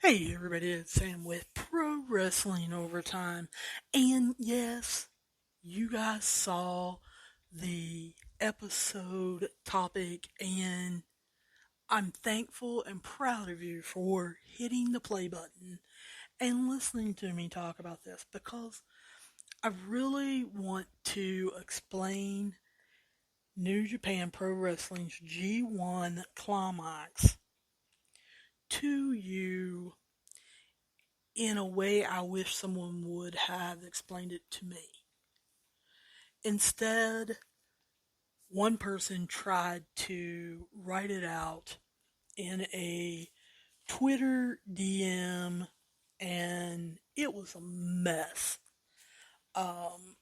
Hey everybody, it's Sam with Pro Wrestling Overtime. And yes, you guys saw the episode topic, and I'm thankful and proud of you for hitting the play button and listening to me talk about this because I really want to explain New Japan Pro Wrestling's G1 Climax to you in a way I wish someone would have explained it to me. Instead, one person tried to write it out in a Twitter DM, and it was a mess. Um,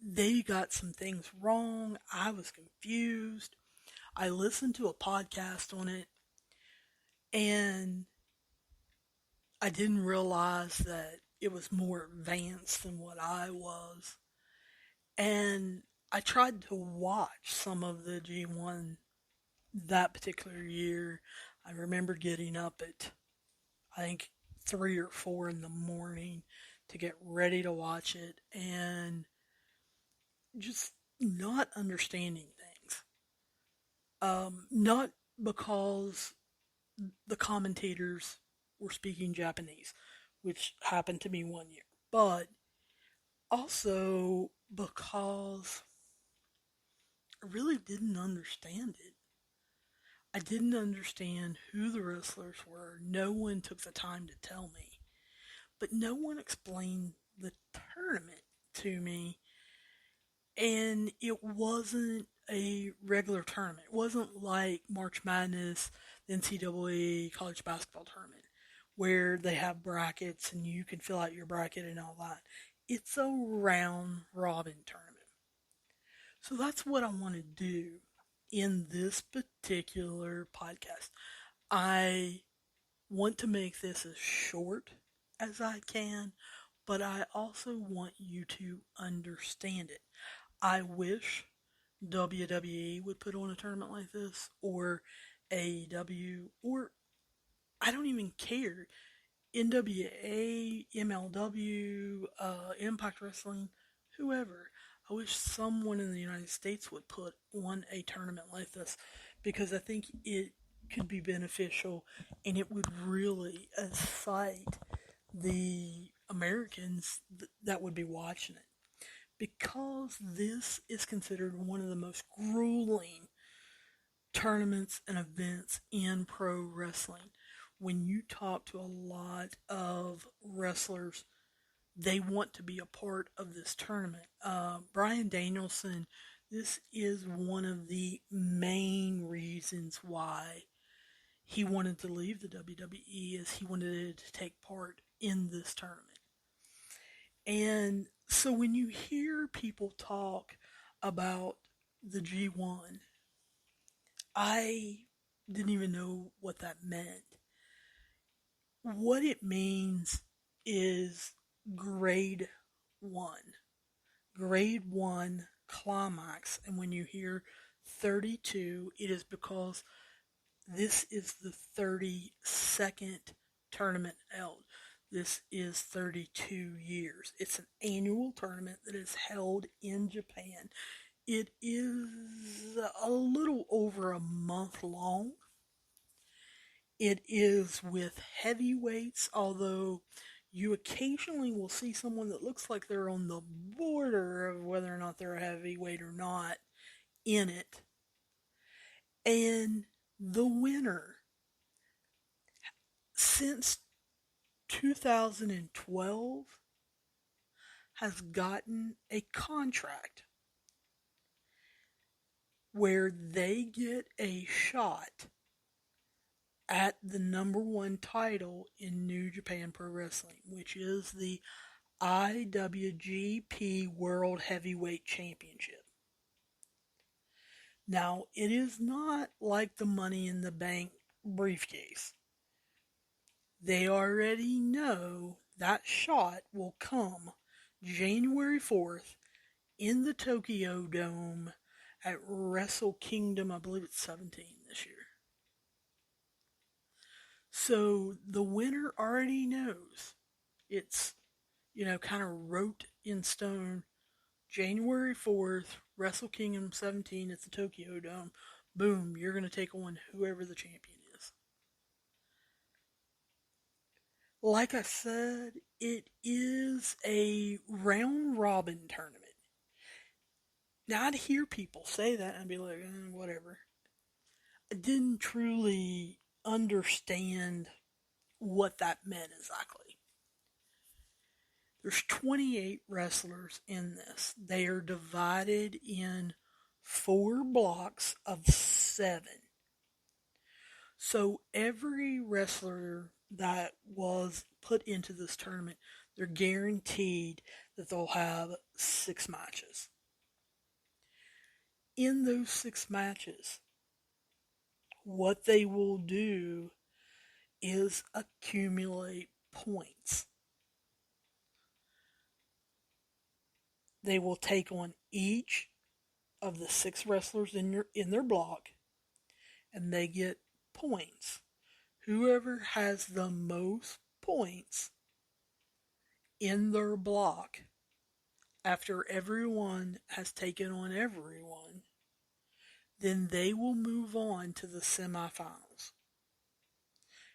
they got some things wrong. I was confused. I listened to a podcast on it, and I didn't realize that it was more advanced than what I was. And I tried to watch some of the G1 that particular year. I remember getting up at, I think, 3 or 4 in the morning to get ready to watch it and just not understanding things. Not because the commentators were speaking Japanese, which happened to me one year, but also because I really didn't understand it. I didn't understand who the wrestlers were. No one took the time to tell me. But no one explained the tournament to me. And it wasn't a regular tournament. It wasn't like March Madness, the NCAA college basketball tournament, where they have brackets and you can fill out your bracket and all that. It's a round robin tournament. So that's what I want to do in this particular podcast. I want to make this as short as I can, but I also want you to understand it. I wish WWE would put on a tournament like this, or AEW, or I don't even care. NWA, MLW, Impact Wrestling, whoever. I wish someone in the United States would put on a tournament like this because I think it could be beneficial and it would really excite the Americans that would be watching it. Because this is considered one of the most grueling tournaments and events in pro wrestling. When you talk to a lot of wrestlers, they want to be a part of this tournament. Brian Danielson, this is one of the main reasons why he wanted to leave the WWE, is he wanted to take part in this tournament. And so when you hear people talk about the G1, I didn't even know what that meant. What it means is grade one. Grade one climax. And when you hear 32, it is because this is the 32nd tournament held. This is 32 years. It's an annual tournament that is held in Japan. It is a little over a month long. It is with heavyweights, although you occasionally will see someone that looks like they're on the border of whether or not they're a heavyweight or not in it. And the winner, since 2012, has gotten a contract where they get a shot at the number one title in New Japan Pro Wrestling, which is the IWGP World Heavyweight Championship. Now, it is not like the Money in the Bank briefcase. They already know that shot will come January 4th in the Tokyo Dome at Wrestle Kingdom. I believe it's 17 this year. So the winner already knows. It's, kind of wrote in stone. January 4th, Wrestle Kingdom 17 at the Tokyo Dome. Boom, you're going to take on whoever the champion is. Like I said, it is a round robin tournament. Now, I'd hear people say that and I'd be like, whatever. I didn't truly understand what that meant exactly. There's 28 wrestlers in this. They are divided in 4 blocks of 7. So every wrestler that was put into this tournament, they're guaranteed that they'll have 6 matches. In those 6 matches, what they will do is accumulate points. They will take on each of the 6 wrestlers in their block, and they get points. Whoever has the most points in their block after everyone has taken on everyone, then they will move on to the semifinals.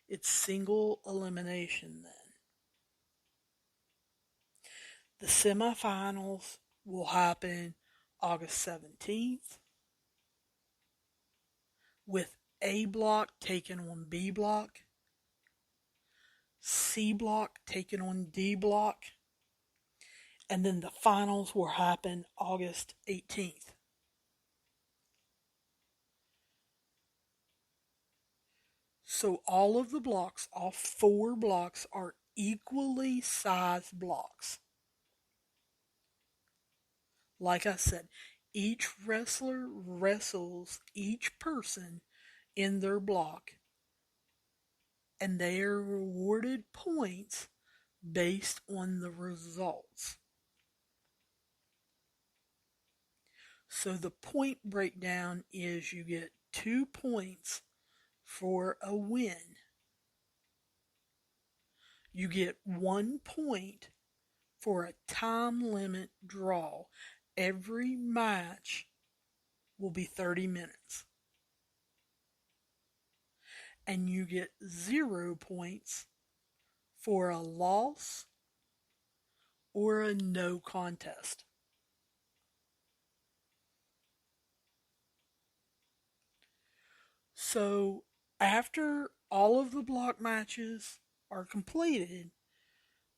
It's single elimination then. The semifinals will happen August 17th with A block taking on B block, C block taking on D block, and then the finals will happen August 18th. So all of the blocks, all 4 blocks, are equally sized blocks. Like I said, each wrestler wrestles each person in their block, and they are rewarded points based on the results. So the point breakdown is you get 2 points for a win. You get 1 point for a time limit draw. Every match will be 30 minutes. And you get 0 points for a loss or a no contest. So after all of the block matches are completed,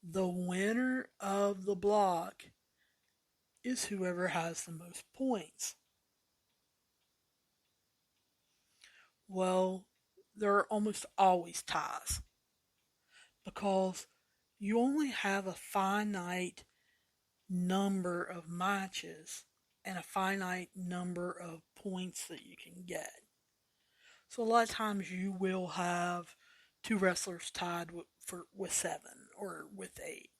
the winner of the block is whoever has the most points. Well, there are almost always ties because you only have a finite number of matches and a finite number of points that you can get. So a lot of times you will have 2 wrestlers tied with 7 or with 8.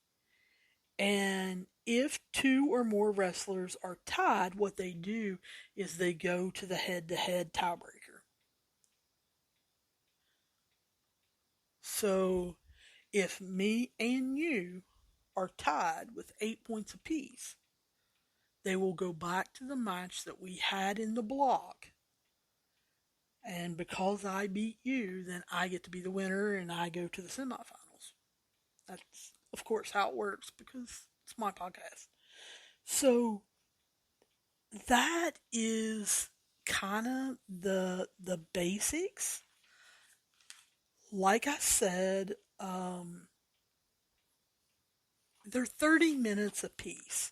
And if 2 or more wrestlers are tied, what they do is they go to the head-to-head tiebreaker. So if me and you are tied with 8 points apiece, they will go back to the match that we had in the block. And because I beat you, then I get to be the winner and I go to the semifinals. That's, of course, how it works because it's my podcast. So that is kind of the basics. Like I said, they're 30 minutes apiece.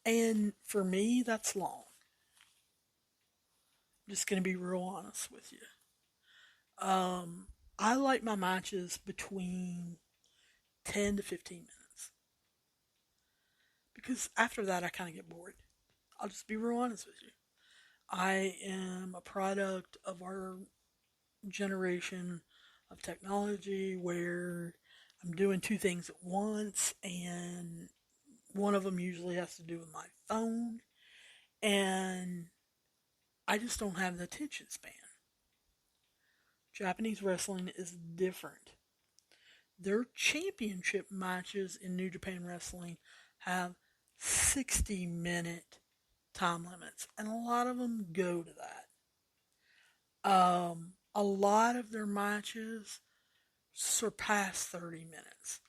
And for me, that's long. I'm just going to be real honest with you. I like my matches between 10 to 15 minutes. Because after that, I kind of get bored. I'll just be real honest with you. I am a product of our generation of technology where I'm doing 2 things at once, and one of them usually has to do with my phone, and I just don't have the attention span. Japanese wrestling is different. Their championship matches in New Japan Wrestling have 60-minute time limits, and a lot of them go to that. A lot of their matches surpass 30 minutes.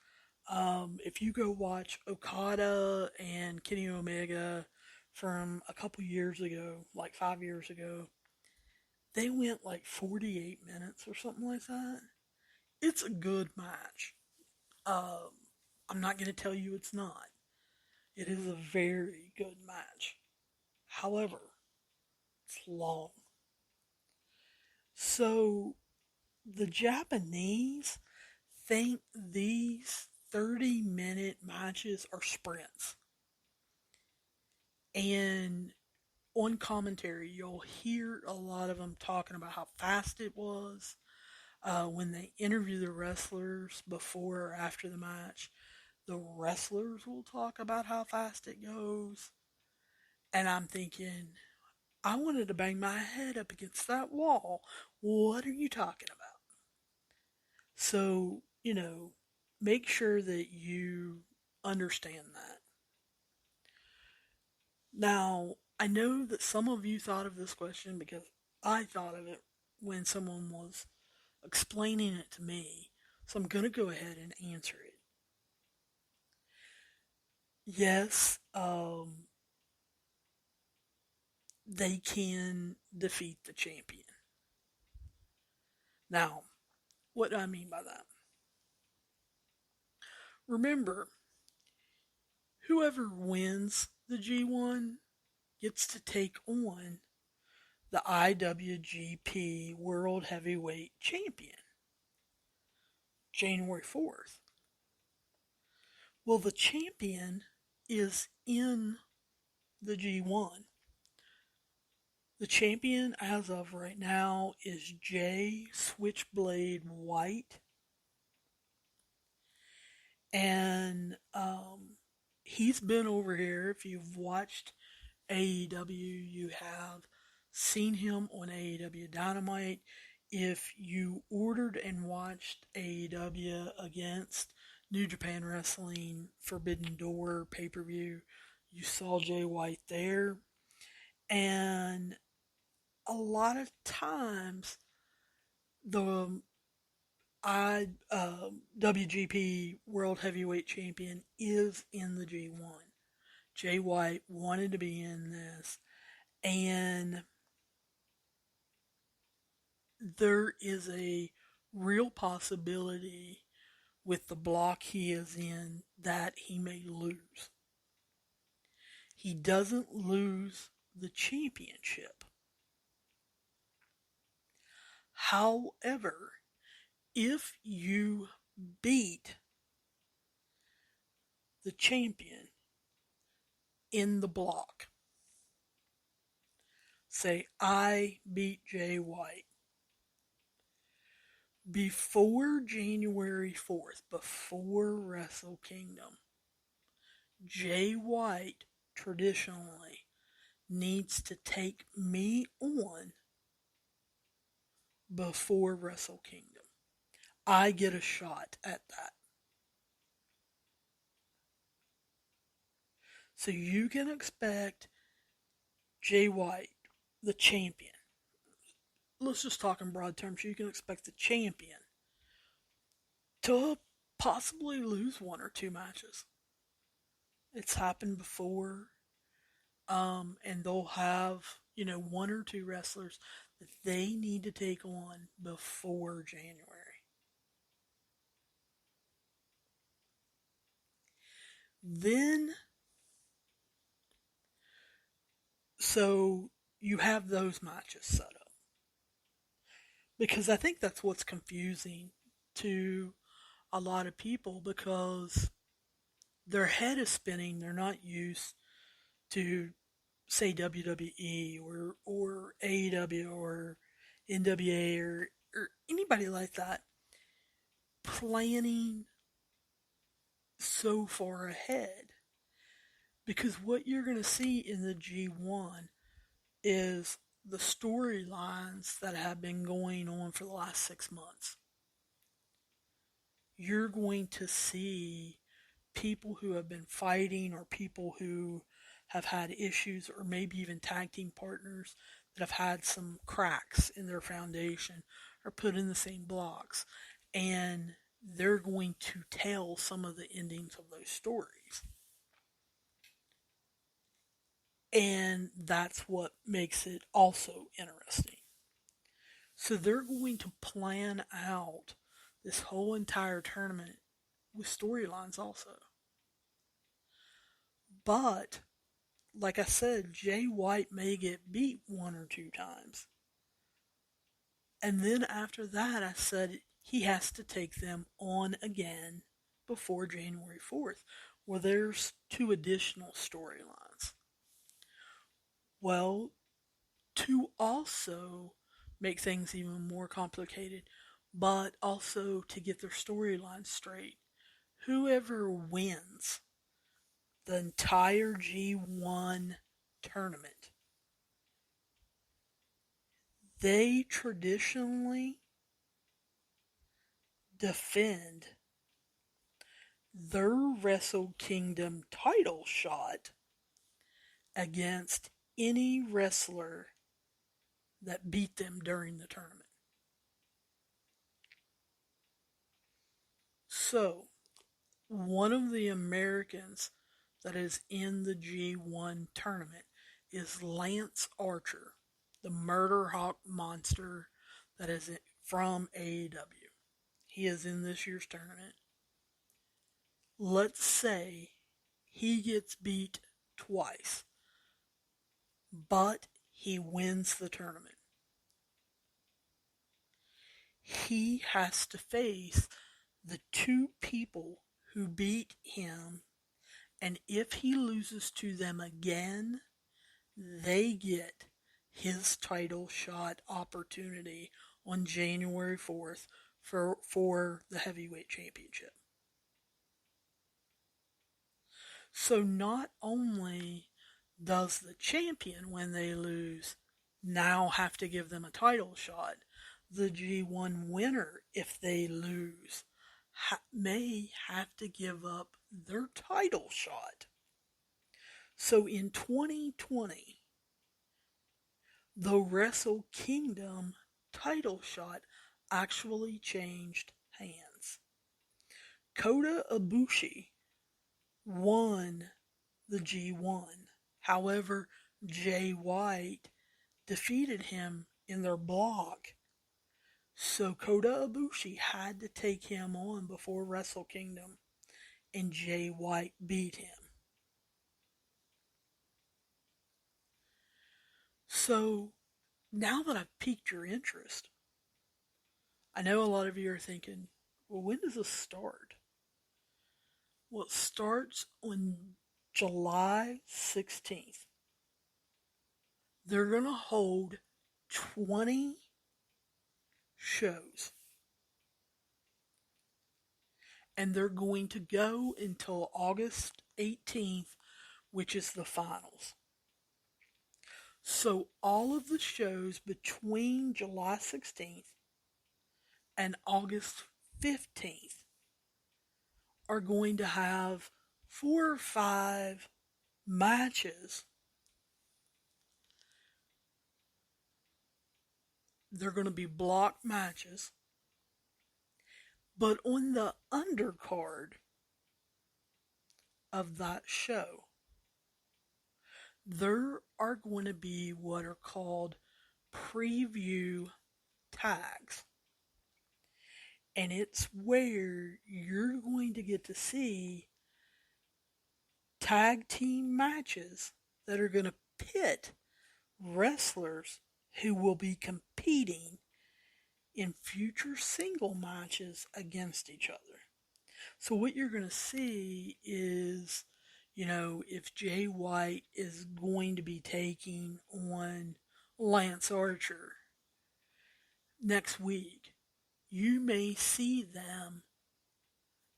If you go watch Okada and Kenny Omega from a couple years ago, like 5 years ago, they went like 48 minutes or something like that. It's a good match. Um, I'm not going to tell you it's not. It is a very good match. However, it's long. So the Japanese think these 30-minute matches are sprints. And on commentary, you'll hear a lot of them talking about how fast it was. When they interview the wrestlers before or after the match, the wrestlers will talk about how fast it goes. And I'm thinking, I wanted to bang my head up against that wall. What are you talking about? So, make sure that you understand that. Now, I know that some of you thought of this question because I thought of it when someone was explaining it to me. So I'm going to go ahead and answer it. Yes, they can defeat the champion. Now, what do I mean by that? Remember, whoever wins the G1 gets to take on the IWGP World Heavyweight Champion January 4th. Well, the champion is in the G1. The champion as of right now is Jay Switchblade White. And he's been over here. If you've watched AEW, you have seen him on AEW Dynamite. If you ordered and watched AEW against New Japan Wrestling Forbidden Door pay-per-view, you saw Jay White there. And a lot of times the WGP World Heavyweight Champion is in the G1. Jay White wanted to be in this, and there is a real possibility with the block he is in that he may lose. He doesn't lose the championship. However, if you beat the champion in the block, say, I beat Jay White, before January 4th, before Wrestle Kingdom, Jay White traditionally needs to take me on before Wrestle Kingdom. I get a shot at that. So you can expect Jay White, the champion. Let's just talk in broad terms. You can expect the champion to possibly lose one or two matches. It's happened before. And they'll have, one or two wrestlers that they need to take on before January. Then, so you have those matches set up. Because I think that's what's confusing to a lot of people because their head is spinning. They're not used to, say, WWE or AEW or NWA or anybody like that planning so far ahead. Because what you're going to see in the G1 is the storylines that have been going on for the last 6 months. You're going to see people who have been fighting or people who have had issues or maybe even tag team partners that have had some cracks in their foundation are put in the same blocks. And they're going to tell some of the endings of those stories. And that's what makes it also interesting. So they're going to plan out this whole entire tournament with storylines also. But, like I said, Jay White may get beat one or two times. And then after that, I said he has to take them on again before January 4th, where there's two additional storylines. Well, to also make things even more complicated, but also to get their storyline straight, whoever wins the entire G1 tournament, they traditionally defend their Wrestle Kingdom title shot against any wrestler that beat them during the tournament. So, one of the Americans that is in the G1 tournament is Lance Archer, the Murder Hawk Monster that is from AEW. He is in this year's tournament. Let's say he gets beat twice, but he wins the tournament. He has to face the two people who beat him, and if he loses to them again, they get his title shot opportunity on January 4th for the heavyweight championship. So not only does the champion, when they lose, now have to give them a title shot, the G1 winner, if they lose, may have to give up their title shot. So in 2020, the Wrestle Kingdom title shot actually changed hands. Kota Ibushi won the G1. However, Jay White defeated him in their block. So Kota Ibushi had to take him on before Wrestle Kingdom, and Jay White beat him. So now that I've piqued your interest, I know a lot of you are thinking, well, when does this start? Well, it starts on July 16th. They're going to hold 20 shows. And they're going to go until August 18th, which is the finals. So all of the shows between July 16th and August 15th are going to have 4 or 5 matches. They're going to be block matches. But on the undercard of that show, there are going to be what are called preview tags. And it's where you're going to get to see tag team matches that are going to pit wrestlers who will be competing in future single matches against each other. So what you're going to see is, if Jay White is going to be taking on Lance Archer next week, you may see them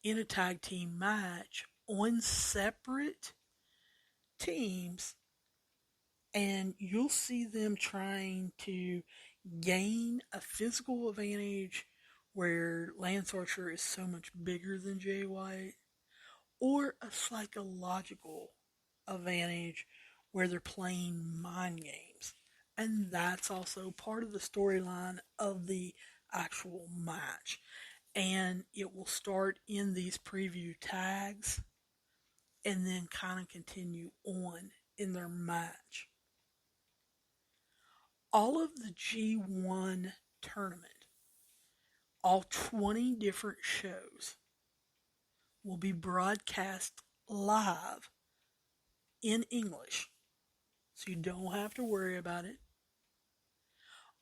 in a tag team match on separate teams And you'll see them trying to gain a physical advantage where Lance Archer is so much bigger than Jay White, or a psychological advantage where they're playing mind games. And that's also part of the storyline of the actual match. And it will start in these preview tags and then kind of continue on in their match. All of the G1 tournament, all 20 different shows, will be broadcast live in English. So you don't have to worry about it.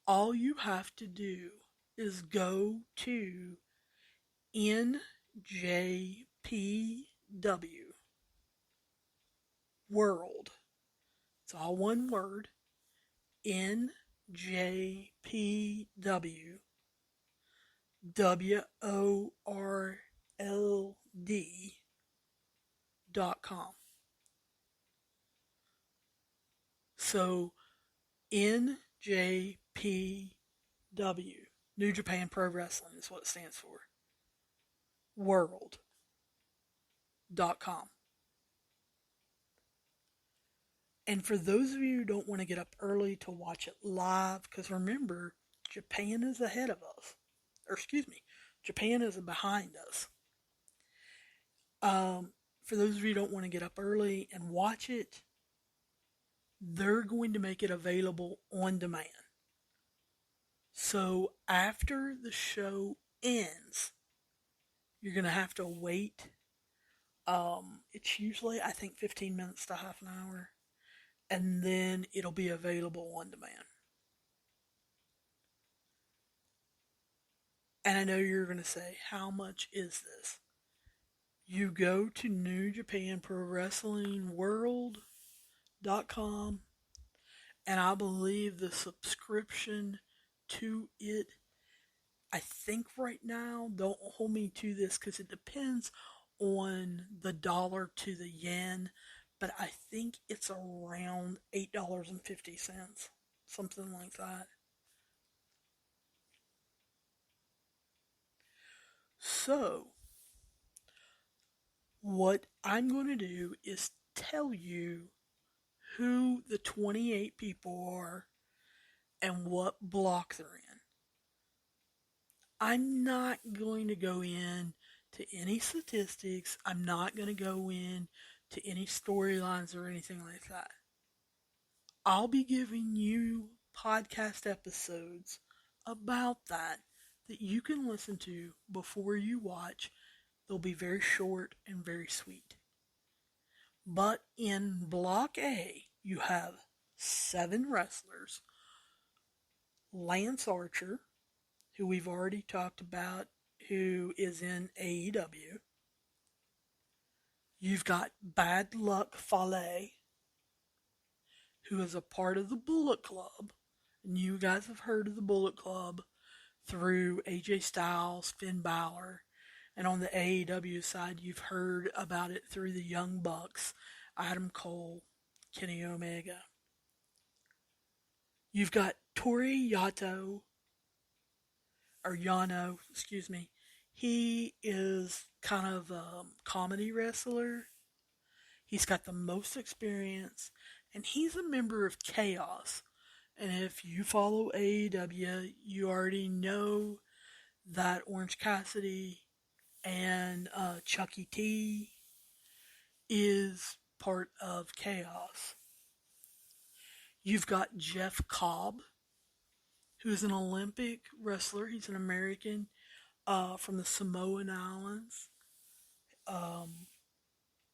All you have to do is go to NJPW World. It's all one word. NJPW WORLD.com. So NJPW, New Japan Pro Wrestling is what it stands for. World.com. And for those of you who don't want to get up early to watch it live, because remember, Japan is ahead of us. Or excuse me, Japan is behind us. For those of you who don't want to get up early and watch it, they're going to make it available on demand. So after the show ends, you're going to have to wait. It's usually, I think, 15 minutes to half an hour. And then it'll be available on demand. And I know you're going to say, how much is this? You go to New Japan Pro Wrestling World.com, and I believe the subscription to it, I think right now, don't hold me to this because it depends on the dollar to the yen, but I think it's around $8.50, something like that. So, what I'm going to do is tell you who the 28 people are and what block they're in. I'm not going to go in to any statistics. I'm not going to go in to any storylines or anything like that. I'll be giving you podcast episodes about that you can listen to before you watch. They'll be very short and very sweet. But in Block A, you have 7 wrestlers. Lance Archer, who we've already talked about, who is in AEW. You've got Bad Luck Fale, who is a part of the Bullet Club. And you guys have heard of the Bullet Club through AJ Styles, Finn Balor. And on the AEW side, you've heard about it through the Young Bucks, Adam Cole, Kenny Omega. You've got Tori Yano, excuse me. He is kind of a comedy wrestler. He's got the most experience, and he's a member of Chaos. And if you follow AEW, you already know that Orange Cassidy and Chucky T is part of Chaos. You've got Jeff Cobb, who's an Olympic wrestler. He's an American from the Samoan Islands.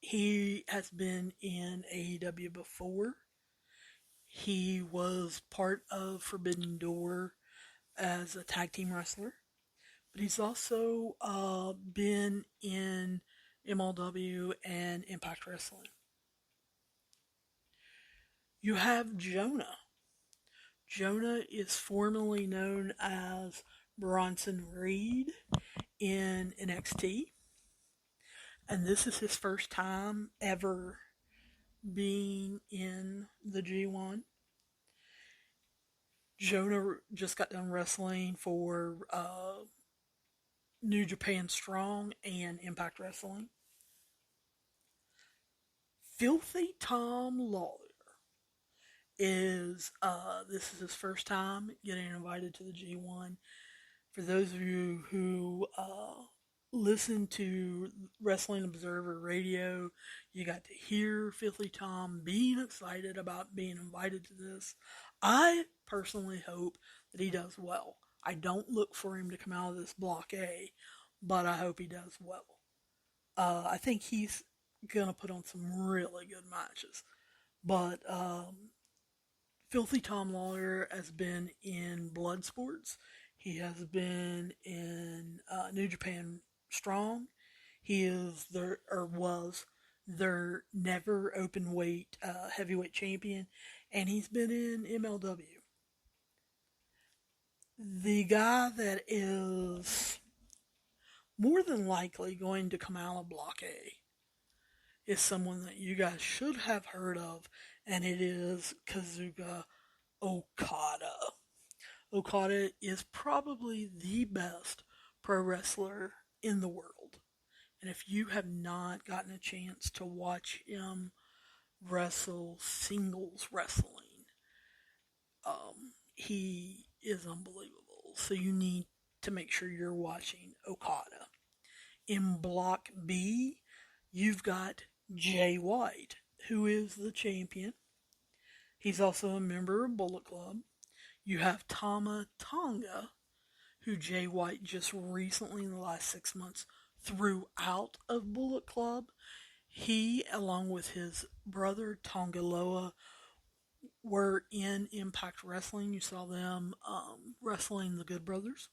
He has been in AEW before. He was part of Forbidden Door as a tag team wrestler. But he's also been in MLW and Impact Wrestling. You have Jonah. Jonah is formerly known as Bronson Reed in NXT. And this is his first time ever being in the G1. Jonah just got done wrestling for New Japan Strong and Impact Wrestling. Filthy Tom Lawler is this is his first time getting invited to the G1. For those of you who listen to Wrestling Observer Radio, you got to hear Filthy Tom being excited about being invited to this. I personally hope that he does well. I don't look for him to come out of this Block A, but I hope he does well. I think he's going to put on some really good matches. But Filthy Tom Lawler has been in Blood Sports. He has been in New Japan Strong. He is their, or was their never open weight heavyweight champion, and he's been in MLW. The guy that is more than likely going to come out of Block A is someone that you guys should have heard of, and it is Kazuga Okada. Okada is probably the best pro wrestler in the world. And if you have not gotten a chance to watch him wrestle singles wrestling, he is unbelievable. So you need to make sure you're watching Okada. In Block B, you've got Jay White, who is the champion. He's also a member of Bullet Club. You have Tama Tonga, who Jay White just recently in the last 6 months threw out of Bullet Club. He, along with his brother Tongaloa, were in Impact Wrestling. You saw them wrestling the Good Brothers.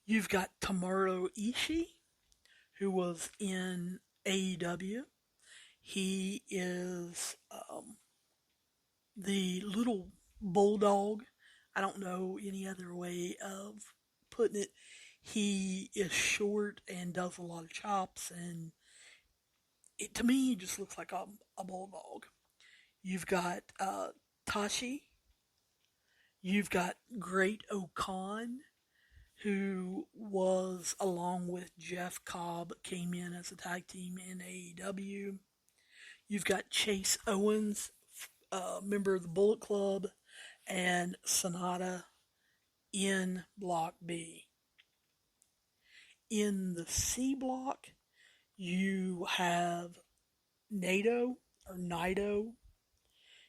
You've got Tomohiro Ishii, who was in AEW. He is the little bulldog. I don't know any other way of putting it. He is short and does a lot of chops, and to me, he just looks like a bulldog. You've got Tashi. You've got Great Okan, who was, along with Jeff Cobb, came in as a tag team in AEW. You've got Chase Owens, member of the Bullet Club, and Sonata in Block B. In the C block, you have Naito or Naito.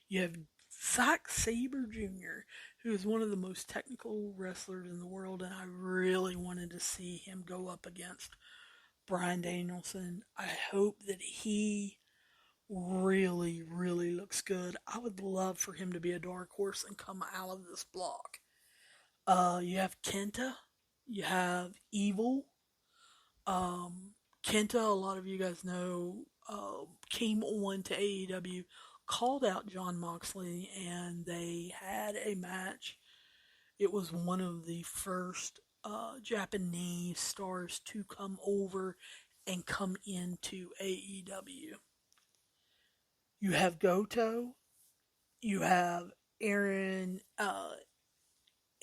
You have Zack Sabre Jr., who is one of the most technical wrestlers in the world, and I really wanted to see him go up against Bryan Danielson. I hope that he really, really looks good. I would love for him to be a dark horse and come out of this block. You have Kenta. You have Evil. Kenta, a lot of you guys know, came on to AEW, called out Jon Moxley, and they had a match. It was one of the first Japanese stars to come over and come into AEW. You have Goto. You have Aaron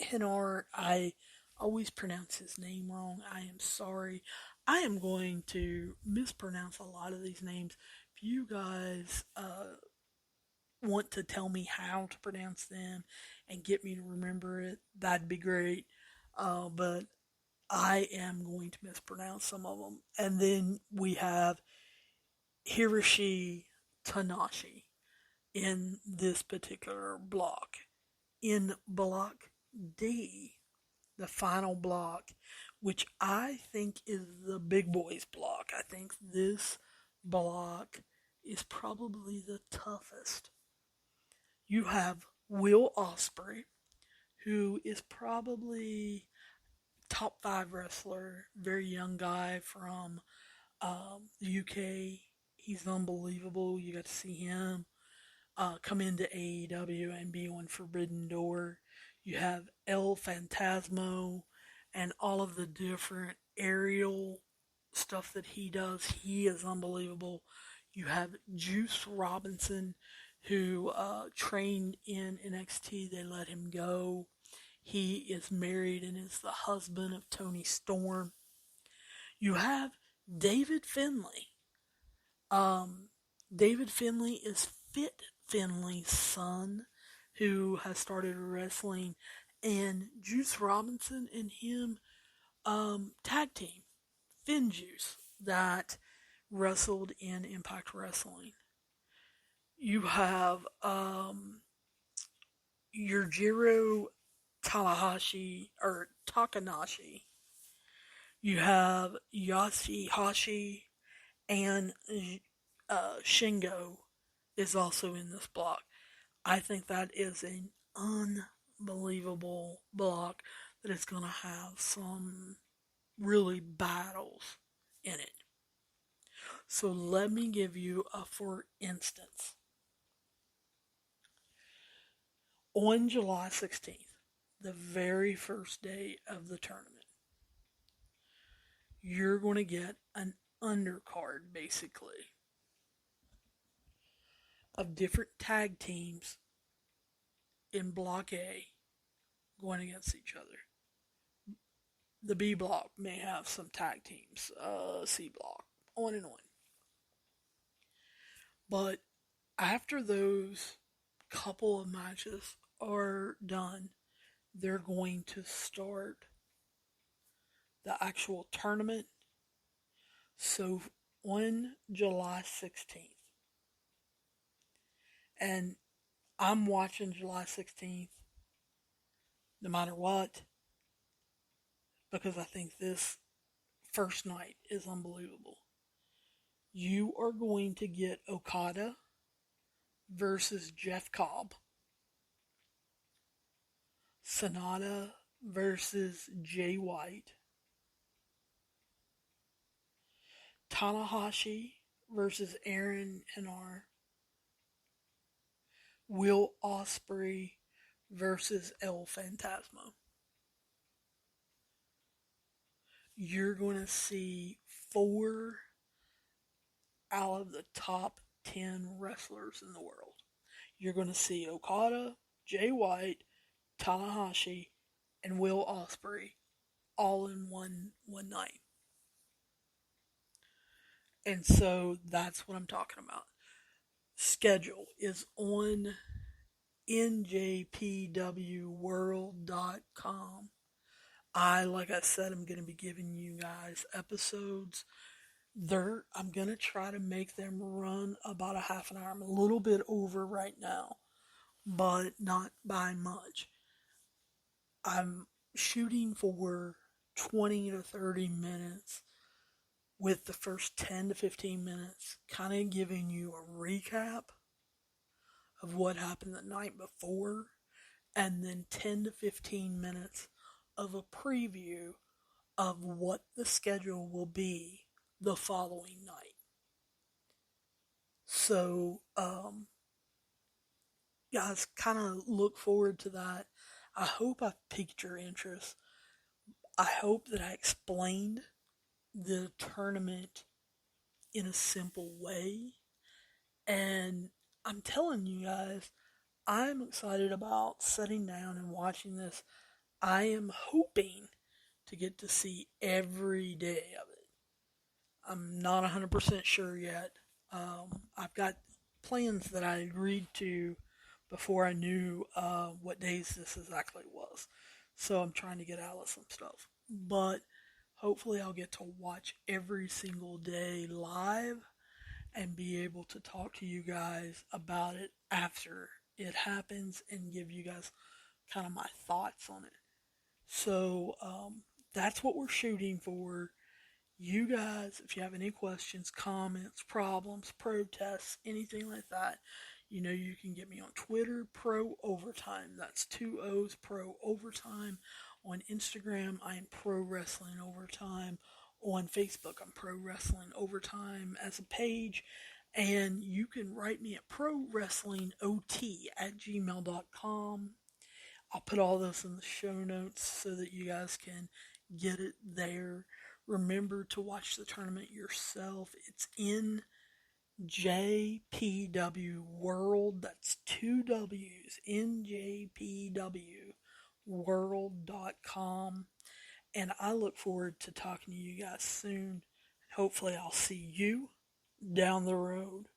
Hinar. I always pronounce his name wrong. I am sorry. I am going to mispronounce a lot of these names. If you guys want to tell me how to pronounce them and get me to remember it, that'd be great. But I am going to mispronounce some of them. And then we have Hiroshi Tanahashi in this particular block. In Block D, the final block, which I think is the big boys block. I think this block is probably the toughest. You have Will Ospreay, who is probably top 5 wrestler, very young guy from the UK. He's unbelievable. You got to see him come into AEW and be on Forbidden Door. You have El Phantasmo and all of the different aerial stuff that he does. He is unbelievable. You have Juice Robinson, who trained in NXT. They let him go. He is married and is the husband of Tony Storm. You have David Finlay. Um, David Finlay is Fit Finlay's son, who has started wrestling, and Juice Robinson and him tag team Finn Juice that wrestled in Impact Wrestling. You have Yujiro Takanashi. You have Yoshihashi and Shingo is also in this block. I think that is an unbelievable block that is going to have some really battles in it. So let me give you a for instance. On July 16th, the very first day of the tournament, you're going to get an undercard basically of different tag teams in Block A going against each other. The B block may have some tag teams, C block, on and on. But after those couple of matches are done, they're going to start the actual tournament. So on July 16th, and I'm watching July 16th no matter what, because I think this first night is unbelievable. You are going to get Okada versus Jeff Cobb, Sonata versus Jay White, Tanahashi versus Aaron Henare, Will Ospreay versus El Fantasma. You're going to see 4 out of the top 10 wrestlers in the world. You're going to see Okada, Jay White, Tanahashi, and Will Ospreay all in one night. And so that's what I'm talking about. Schedule is on njpwworld.com. Like I said, I'm going to be giving you guys episodes. I'm going to try to make them run about a half an hour. I'm a little bit over right now, but not by much. I'm shooting for 20 to 30 minutes, with the first 10 to 15 minutes kind of giving you a recap of what happened the night before, and then 10 to 15 minutes of a preview of what the schedule will be the following night. So, guys, kind of look forward to that. I hope I piqued your interest. I hope that I explained the tournament in a simple way. And I'm telling you guys, I'm excited about sitting down and watching this. I am hoping to get to see every day of it. I'm not 100% sure yet. I've got plans that I agreed to before I knew what days this exactly was. So I'm trying to get out of some stuff. But hopefully I'll get to watch every single day live and be able to talk to you guys about it after it happens and give you guys kind of my thoughts on it. So that's what we're shooting for. You guys, if you have any questions, comments, problems, protests, anything like that, you know you can get me on Twitter, Pro Overtime. That's 2 O's, Pro Overtime. On Instagram, I am Pro Wrestling Overtime. On Facebook, I'm Pro Wrestling Overtime as a page. And you can write me at prowrestlingot@gmail.com. I'll put all this in the show notes so that you guys can get it there. Remember to watch the tournament yourself. It's in JPW World. That's two W's. NJPW World.com. And I look forward to talking to you guys soon. Hopefully, I'll see you down the road.